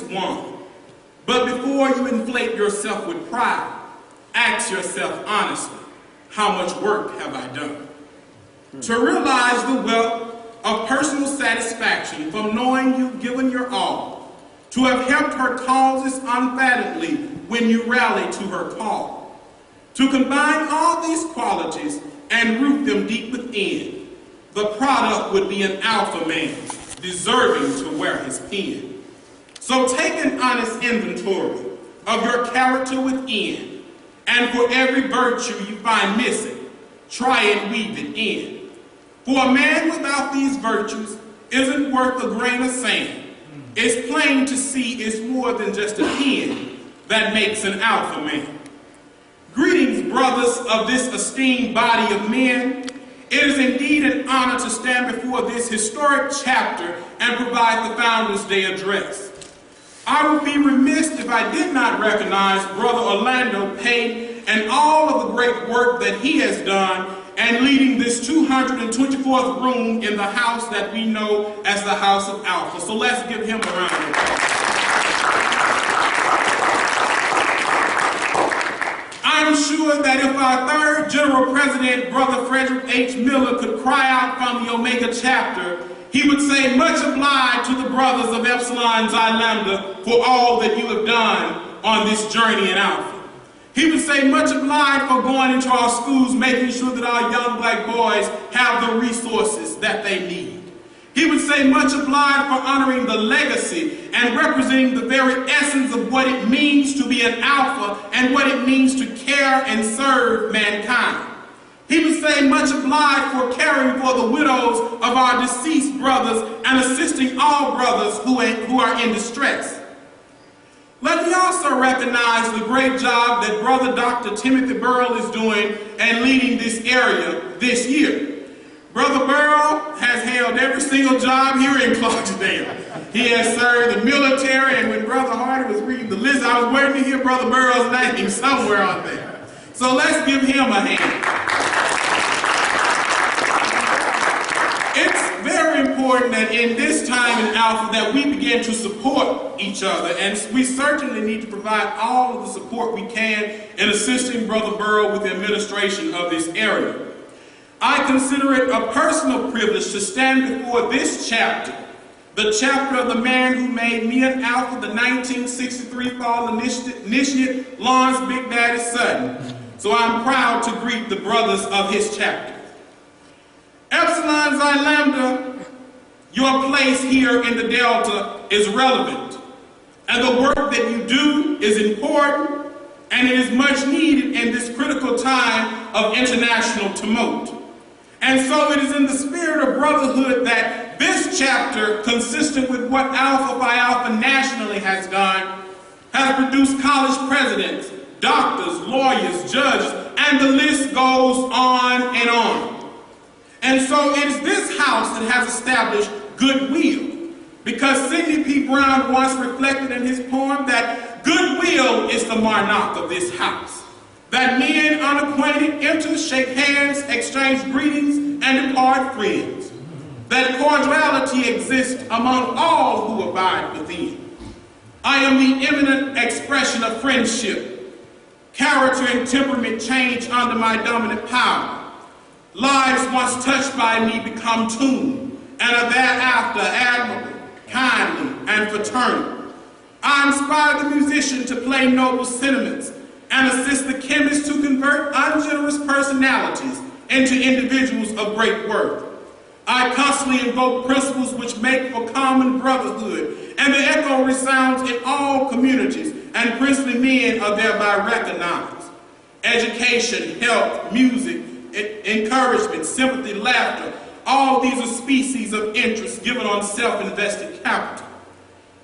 one. But before you inflate yourself with pride, ask yourself honestly, how much work have I done? To realize the wealth of personal satisfaction from knowing you've given your all, to have helped her causes unfathomably when you rally to her call. To combine all these qualities and root them deep within, the product would be an alpha man, deserving to wear his pen. So take an honest inventory of your character within, and for every virtue you find missing, try and weave it in. For a man without these virtues isn't worth a grain of sand. It's plain to see it's more than just a pen that makes an alpha man. Greetings, brothers of this esteemed body of men. It is indeed an honor to stand before this historic chapter and provide the Founders Day address. I would be remiss if I did not recognize Brother Orlando Payne and all of the great work that he has done and leading this 224th room in the house that we know as the House of Alpha. So let's give him a round of applause. I'm sure that if our third General President, Brother Frederick H. Miller, could cry out from the Omega chapter, he would say, much obliged to the brothers of Epsilon Xi Lambda for all that you have done on this journey in Alpha. He would say, much obliged for going into our schools, making sure that our young black boys have the resources that they need. He would say, much obliged for honoring the legacy and representing the very essence of what it means to be an alpha and what it means to care and serve mankind. He would say, much obliged for caring for the widows of our deceased brothers and assisting all brothers who are in distress. Let me also recognize the great job that Brother Dr. Timothy Burrell is doing and leading this area this year. Brother Burrell has held every single job here in Clarksdale. He has served the military, and when Brother Hardy was reading the list, I was waiting to hear Brother Burrell's name somewhere on there. So let's give him a hand. It's very important that in this time in Alpha that we begin to support each other, and we certainly need to provide all of the support we can in assisting Brother Burrell with the administration of this area. I consider it a personal privilege to stand before this chapter, the chapter of the man who made me an Alpha, the 1963 Fall Initiate, Lawrence Big Daddy Sutton. So I'm proud to greet the brothers of his chapter. Epsilon Xi Lambda, your place here in the Delta is relevant, and the work that you do is important, and it is much needed in this critical time of international tumult. And so it is in the spirit of brotherhood that this chapter, consistent with what Alpha Phi Alpha nationally has done, has produced college presidents, doctors, lawyers, judges, and the list goes on and on. And so it is this house that has established goodwill, because Sidney P. Brown once reflected in his poem that goodwill is the monarch of this house. That men unacquainted enter, shake hands, exchange greetings, and depart friends. That cordiality exists among all who abide within. I am the eminent expression of friendship. Character and temperament change under my dominant power. Lives once touched by me become tuned, and are thereafter admirable, kindly, and fraternal. I inspire the musician to play noble sentiments, and assist the chemist to convert ungenerous personalities into individuals of great worth. I constantly invoke principles which make for common brotherhood, and the echo resounds in all communities, and princely men are thereby recognized. Education, health, music, encouragement, sympathy, laughter, all these are species of interest given on self-invested capital.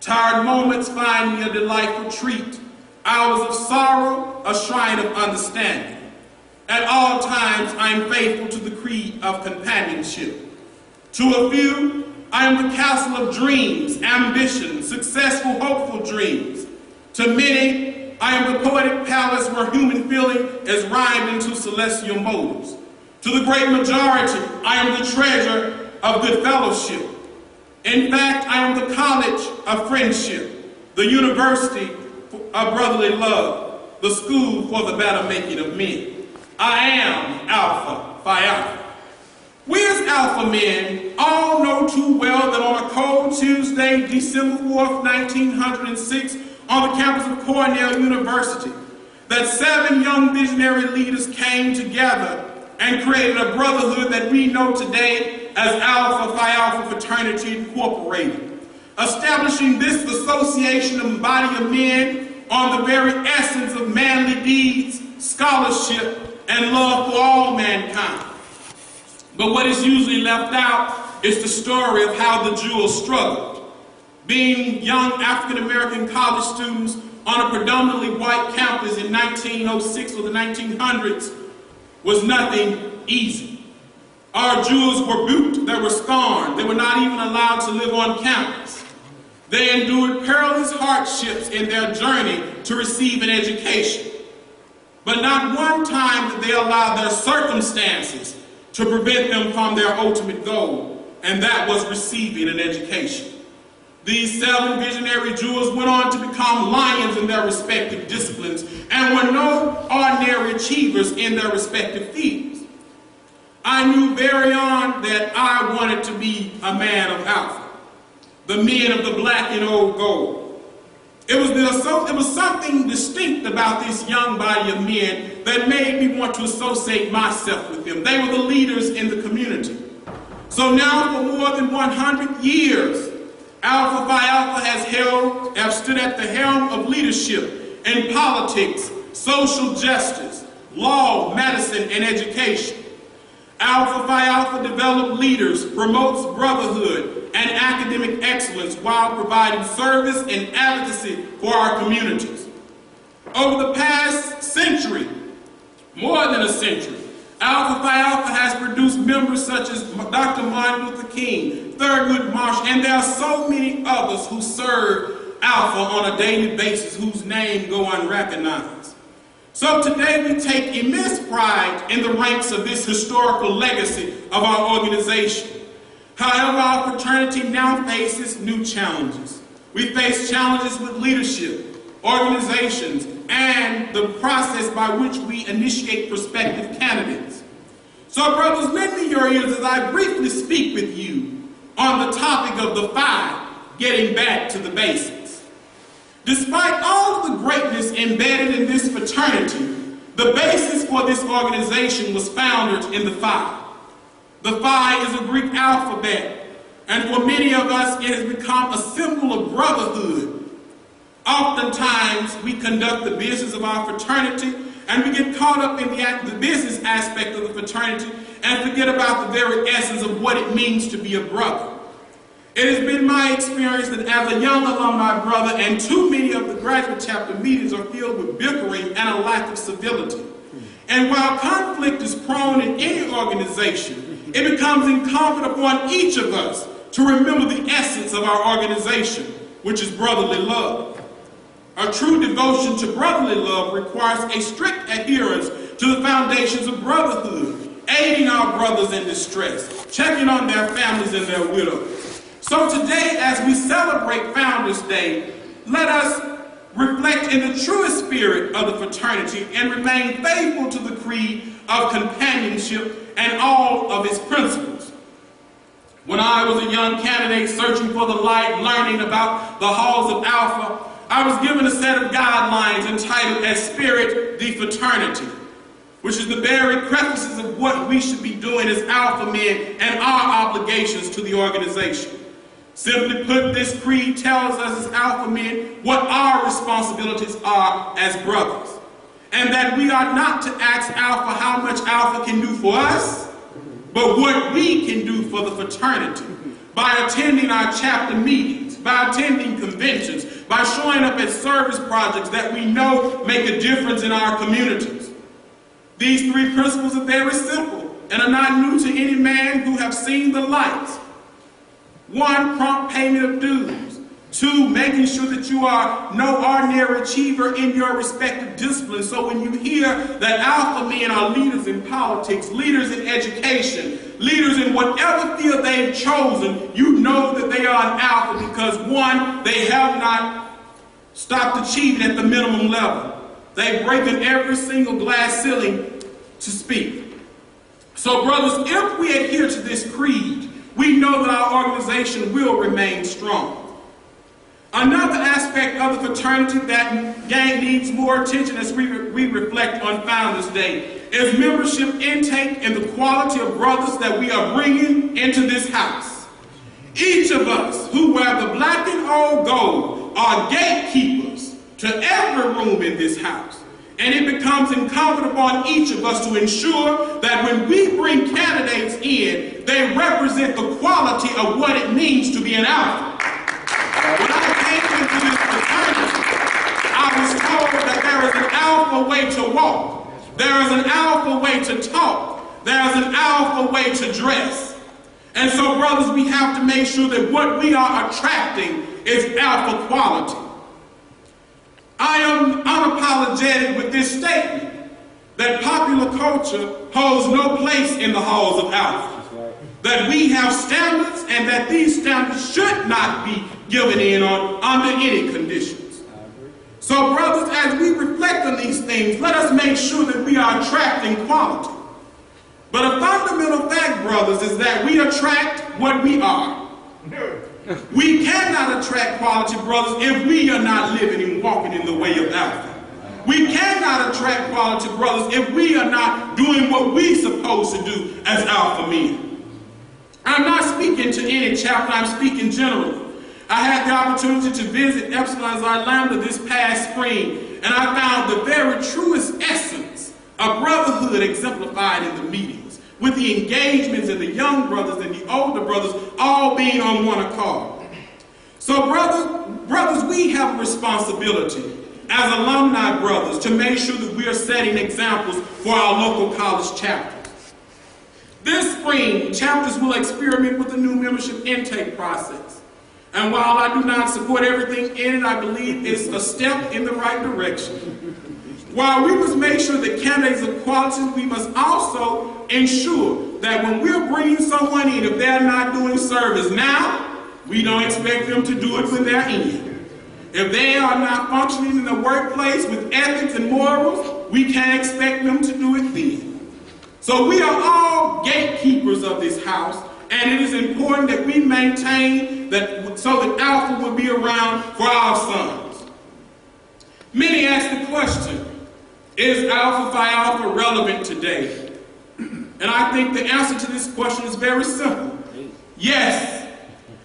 Tired moments find me a delightful treat. Hours of sorrow, a shrine of understanding. At all times, I am faithful to the creed of companionship. To a few, I am the castle of dreams, ambition, successful, hopeful dreams. To many, I am the poetic palace where human feeling is rhymed into celestial motives. To the great majority, I am the treasure of good fellowship. In fact, I am the college of friendship. the University of Brotherly Love, the school for the better making of men. I am Alpha, Phi Alpha. We as Alpha men all know too well that on a cold Tuesday, December 4th, 1906, on the campus of Cornell University, that 7 young visionary leaders came together and created a brotherhood that we know today as Alpha Phi Alpha Fraternity Incorporated, establishing this association of body of men on the very essence of manly deeds, scholarship, and love for all mankind. But what is usually left out is the story of how the jewels struggled. Being young African-American college students on a predominantly white campus in 1906 or the 1900s was nothing easy. Our jewels were booted, they were scorned, they were not even allowed to live on campus. They endured perilous hardships in their journey to receive an education. But not one time did they allow their circumstances to prevent them from their ultimate goal, and that was receiving an education. These 7 visionary jewels went on to become lions in their respective disciplines and were no ordinary achievers in their respective fields. I knew very on that I wanted to be a man of Alpha, the men of the black and old gold. It was something distinct about this young body of men that made me want to associate myself with them. They were the leaders in the community. So now for more than 100 years, Alpha Phi Alpha has stood at the helm of leadership in politics, social justice, law, medicine, and education. Alpha Phi Alpha develops leaders, promotes brotherhood and academic excellence while providing service and advocacy for our communities. Over the past century, more than a century, Alpha Phi Alpha has produced members such as Dr. Martin Luther King, Thurgood Marshall, and there are so many others who serve Alpha on a daily basis whose name go unrecognized. So today we take immense pride in the ranks of this historical legacy of our organization. However, our fraternity now faces new challenges. We face challenges with leadership, organizations, and the process by which we initiate prospective candidates. So brothers, lend me your ears as I briefly speak with you on the topic of the 5, getting back to the basics. Despite all of the greatness embedded in this fraternity, the basis for this organization was founded in the Phi. The Phi is a Greek alphabet, and for many of us, it has become a symbol of brotherhood. Oftentimes, we conduct the business of our fraternity, and we get caught up in the business aspect of the fraternity and forget about the very essence of what it means to be a brother. It has been my experience that as a young alumni brother, and too many of the graduate chapter meetings are filled with bickering and a lack of civility. And while conflict is prone in any organization, it becomes incumbent upon each of us to remember the essence of our organization, which is brotherly love. A true devotion to brotherly love requires a strict adherence to the foundations of brotherhood, aiding our brothers in distress, checking on their families and their widows. So today, as we celebrate Founders Day, let us reflect in the truest spirit of the fraternity and remain faithful to the creed of companionship and all of its principles. When I was a young candidate searching for the light, learning about the halls of Alpha, I was given a set of guidelines entitled as Spirit the Fraternity, which is the very prefaces of what we should be doing as Alpha men and our obligations to the organization. Simply put, this creed tells us as Alpha men what our responsibilities are as brothers, and that we are not to ask Alpha how much Alpha can do for us, but what we can do for the fraternity by attending our chapter meetings, by attending conventions, by showing up at service projects that we know make a difference in our communities. These 3 principles are very simple and are not new to any man who have seen the light. 1, prompt payment of dues. 2, making sure that you are no ordinary achiever in your respective disciplines. So when you hear that Alpha men are leaders in politics, leaders in education, leaders in whatever field they've chosen, you know that they are an Alpha because 1, they have not stopped achieving at the minimum level. They've broken every single glass ceiling to speak. So brothers, if we adhere to this creed, we know that our organization will remain strong. Another aspect of the fraternity that needs more attention as we reflect on Founders Day is membership intake and the quality of brothers that we are bringing into this house. Each of us who wear the black and old gold are gatekeepers to every room in this house. And it becomes incumbent upon each of us to ensure that when we bring candidates in, they represent the quality of what it means to be an alpha. When I came into this fraternity, I was told that there is an alpha way to walk. There is an alpha way to talk. There is an alpha way to dress. And so, brothers, we have to make sure that what we are attracting is alpha quality. I am unapologetic with this statement that popular culture holds no place in the halls of alpha. That we have standards and that these standards should not be given in on under any conditions. So brothers, as we reflect on these things, let us make sure that we are attracting quality. But a fundamental fact, brothers, is that we attract what we are. We cannot attract quality, brothers, if we are not living and walking in the way of alpha. We cannot attract quality, brothers, if we are not doing what we're supposed to do as alpha men. I'm not speaking to any chapter, I'm speaking generally. I had the opportunity to visit Epsilon Lambda this past spring, and I found the very truest essence of brotherhood exemplified in the meetings, with the engagements of the young brothers and the older brothers all being on one accord. So brothers, we have a responsibility as alumni brothers to make sure that we are setting examples for our local college chapters. This spring, chapters will experiment with a new membership intake process. And while I do not support everything in it, I believe it's a step in the right direction. While we must make sure that candidates are quality, we must also ensure that when we're bringing someone in, if they're not doing service now, we don't expect them to do it when they're in. If they are not functioning in the workplace with ethics and morals, we can't expect them to do it then. So we are all gatekeepers of this house, and it is important that we maintain that so that alpha will be around for our sons. Many ask the question, is Alpha Phi Alpha relevant today? And I think the answer to this question is very simple. Yes.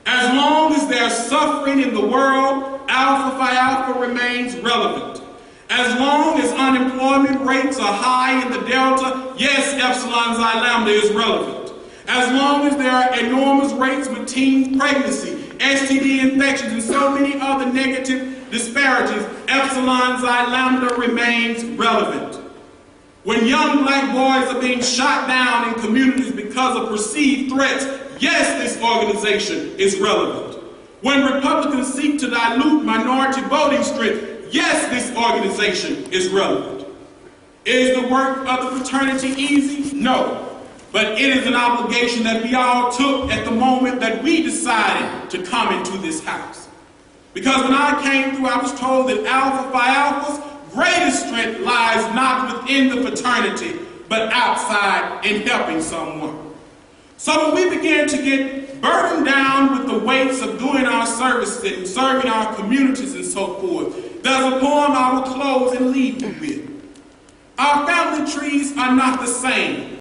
As long as there's suffering in the world, Alpha Phi Alpha remains relevant. As long as unemployment rates are high in the Delta, yes, Epsilon Xi Lambda is relevant. As long as there are enormous rates with teen pregnancy, STD infections, and so many other negative disparities, Epsilon Xi Lambda remains relevant. When young black boys are being shot down in communities because of perceived threats, yes, this organization is relevant. When Republicans seek to dilute minority voting strength, yes, this organization is relevant. Is the work of the fraternity easy? No. But it is an obligation that we all took at the moment that we decided to come into this house. Because when I came through, I was told that Alpha Phi Alpha's greatest strength lies not within the fraternity, but outside in helping someone. So when we began to get burdened down with the weights of doing our services and serving our communities and so forth, there's a poem I will close and leave you with. Our family trees are not the same.